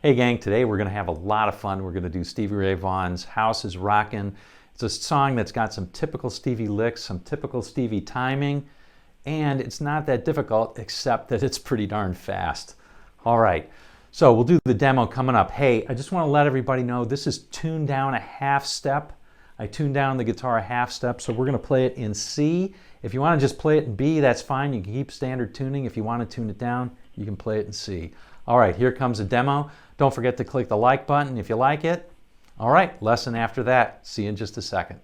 Hey gang, today we're going to have a lot of fun. We're going to do Stevie Ray Vaughan's House is Rockin'. It's a song that's got some typical Stevie licks, some typical Stevie timing, and it's not that difficult except that it's pretty darn fast. All right, so we'll do the demo coming up. Hey, I just want to let everybody know this is tuned down a half step. I tuned down the guitar a half step, so we're going to play it in C. If you want to just play it in B, that's fine. You can keep standard tuning. If you want to tune it down, you can play it in C. All right, here comes a demo. Don't forget to click the like button if you like it. All right, lesson after that. See you in just a second.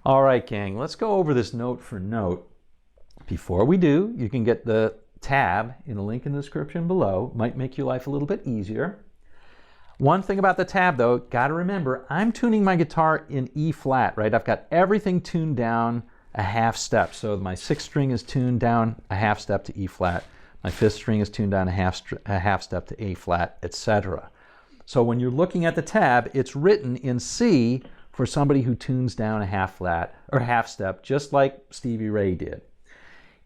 All right, gang, let's go over this note for note. Before we do, you can get the tab in the link in the description below. Might make your life a little bit easier. One thing about the tab, though, got to remember, I'm tuning my guitar in E flat, right? I've got everything tuned down a half step. So my sixth string is tuned down a half step to E flat. My fifth string is tuned down a half step to A flat, etc. So when you're looking at the tab, it's written in C for somebody who tunes down a half flat or half step, just like Stevie Ray did.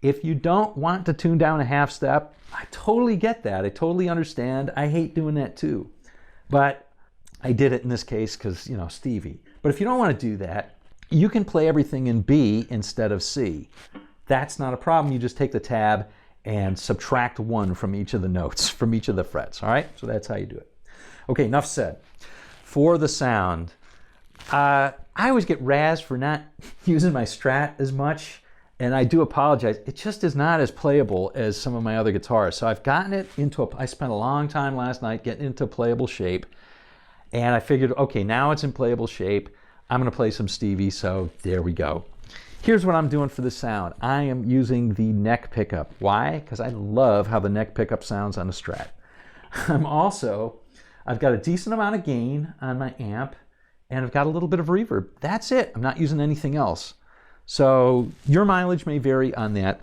If you don't want to tune down a half step, I totally get that. I totally understand. I hate doing that too. But I did it in this case because, you know, Stevie. But if you don't want to do that, you can play everything in B instead of C. That's not a problem. You just take the tab and subtract one from each of the notes, from each of the frets, all right? So that's how you do it. Okay, enough said. For the sound, I always get razzed for not using my Strat as much, and I do apologize. It just is not as playable as some of my other guitars. So I've gotten it into I spent a long time last night getting into playable shape, and I figured, okay, now it's in playable shape. I'm going to play some Stevie, so there we go. Here's what I'm doing for the sound. I am using the neck pickup. Why? Because I love how the neck pickup sounds on a Strat. I've got a decent amount of gain on my amp, and I've got a little bit of reverb. That's it. I'm not using anything else. So your mileage may vary on that.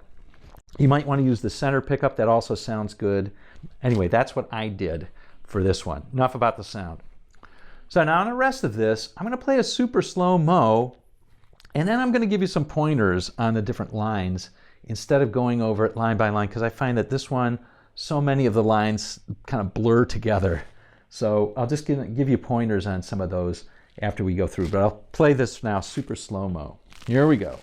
You might want to use the center pickup. That also sounds good. Anyway, that's what I did for this one. Enough about the sound. So now on the rest of this, I'm going to play a super slow-mo, and then I'm going to give you some pointers on the different lines instead of going over it line by line, because I find that this one, so many of the lines kind of blur together. So I'll just give you pointers on some of those after we go through, but I'll play this now super slow-mo. Here we go.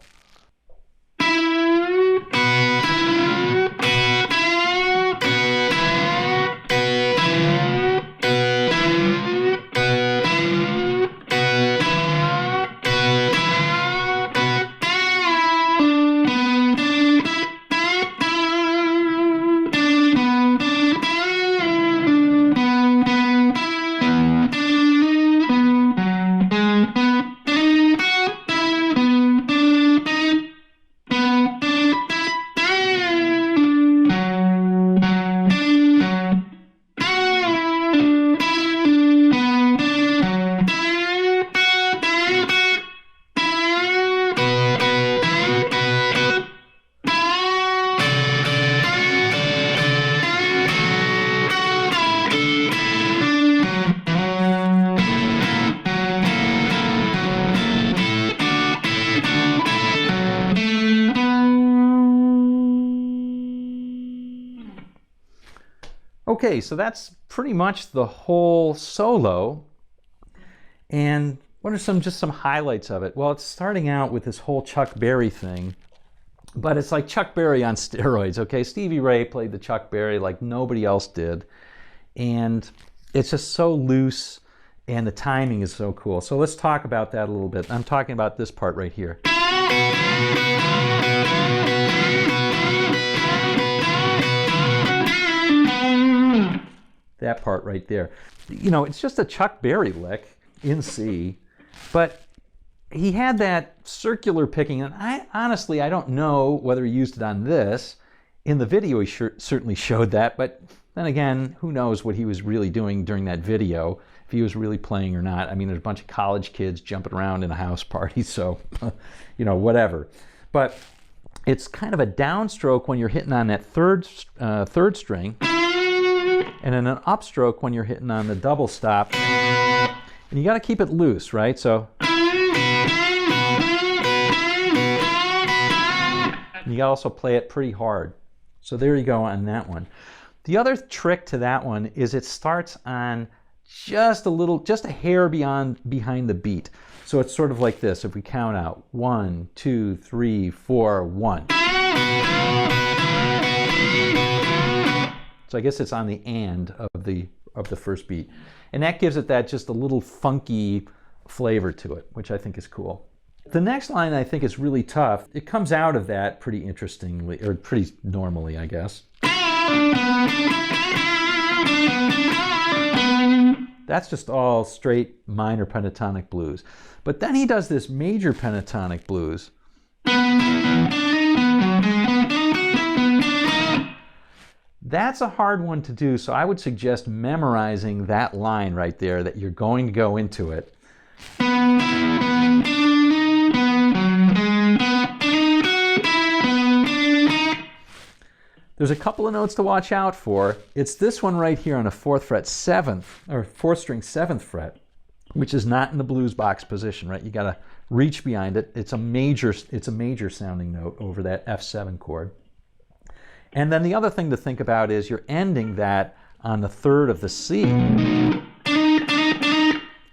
Okay, so that's pretty much the whole solo. And what are just some highlights of it? Well, it's starting out with this whole Chuck Berry thing, but it's like Chuck Berry on steroids, okay? Stevie Ray played the Chuck Berry like nobody else did. And it's just so loose, and the timing is so cool. So let's talk about that a little bit. I'm talking about this part right here. That part right there. You know, it's just a Chuck Berry lick in C, but he had that circular picking, and honestly, I don't know whether he used it on this. In the video, he certainly showed that, but then again, who knows what he was really doing during that video, if he was really playing or not. I mean, there's a bunch of college kids jumping around in a house party, so, you know, whatever. But it's kind of a downstroke when you're hitting on that third string, and then an upstroke when you're hitting on the double stop. And you got to keep it loose, right? So you got to also play it pretty hard. So there you go on that one. The other trick to that one is it starts on just a hair behind the beat. So it's sort of like this. If we count out 1, 2, 3, 4, 1. So I guess it's on the and of the first beat. And that gives it that just a little funky flavor to it, which I think is cool. The next line I think is really tough. It comes out of that pretty interestingly, or pretty normally, I guess. That's just all straight minor pentatonic blues. But then he does this major pentatonic blues. That's a hard one to do, so I would suggest memorizing that line right there, that you're going to go into it. There's a couple of notes to watch out for. It's this one right here on a 4th fret 7th, or 4th string 7th fret, which is not in the blues box position, right? You got to reach behind it. It's a major sounding note over that F7 chord. And then the other thing to think about is you're ending that on the 3rd of the C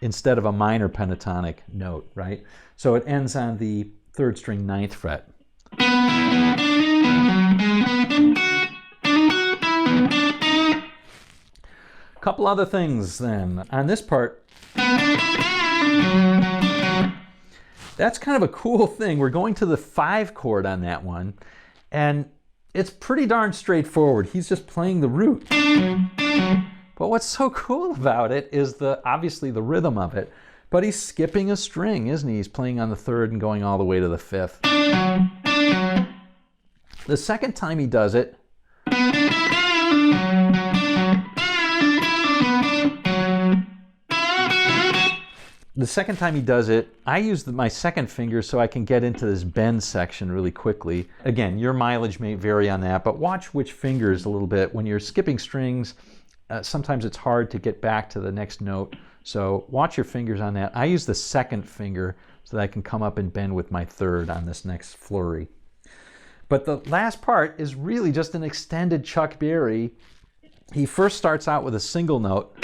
instead of a minor pentatonic note, right? So it ends on the 3rd string 9th fret. A couple other things then. On this part, that's kind of a cool thing. We're going to the 5 chord on that one, and it's pretty darn straightforward. He's just playing the root. But what's so cool about it is obviously the rhythm of it, but he's skipping a string, isn't he? He's playing on the 3rd and going all the way to the 5th. The second time he does it, I use my second finger so I can get into this bend section really quickly. Again, your mileage may vary on that, but watch which fingers a little bit. When you're skipping strings, sometimes it's hard to get back to the next note, so watch your fingers on that. I use the second finger so that I can come up and bend with my 3rd on this next flurry. But the last part is really just an extended Chuck Berry. He first starts out with a single note.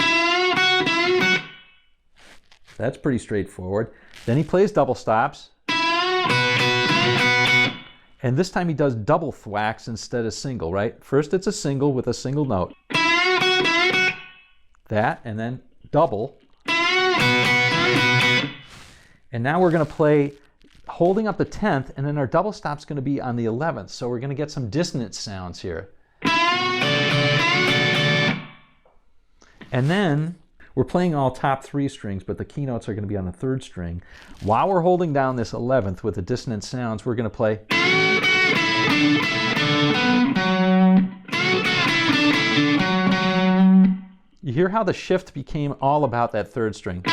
That's pretty straightforward. Then he plays double stops. And this time he does double thwacks instead of single, right? First it's a single with a single note. That, and then double. And now we're going to play holding up the 10th, and then our double stop's going to be on the 11th. So we're going to get some dissonant sounds here. And then we're playing all top 3 strings, but the keynotes are going to be on the 3rd string. While we're holding down this 11th with the dissonant sounds, we're going to play. You hear how the shift became all about that 3rd string.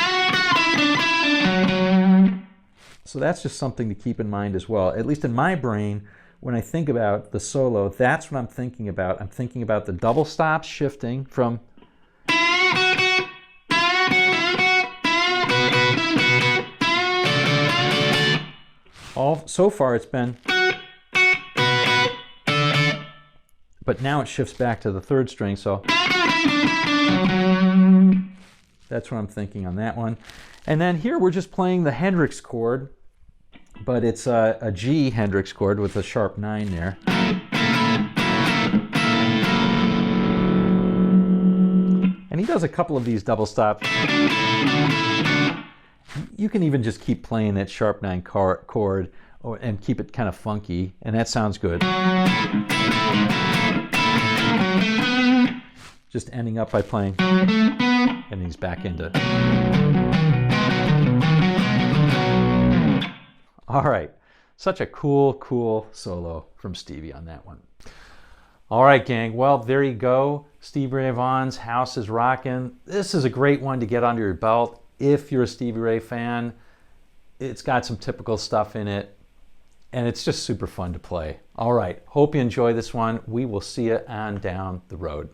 So that's just something to keep in mind as well. At least in my brain, when I think about the solo, that's what I'm thinking about. I'm thinking about the double stops shifting from so far it's been, but now it shifts back to the 3rd string, so that's what I'm thinking on that one. And then here we're just playing the Hendrix chord, but it's a G Hendrix chord with a sharp 9 there. And he does a couple of these double stops. You can even just keep playing that sharp 9 chord and keep it kind of funky, and that sounds good. Just ending up by playing, and he's back into. All right, such a cool solo from Stevie on that one. All right, gang. Well, there you go. Stevie Ray Vaughan's House is Rockin'. This is a great one to get under your belt if you're a Stevie Ray fan. It's got some typical stuff in it, and it's just super fun to play. All right. Hope you enjoy this one. We will see you on down the road.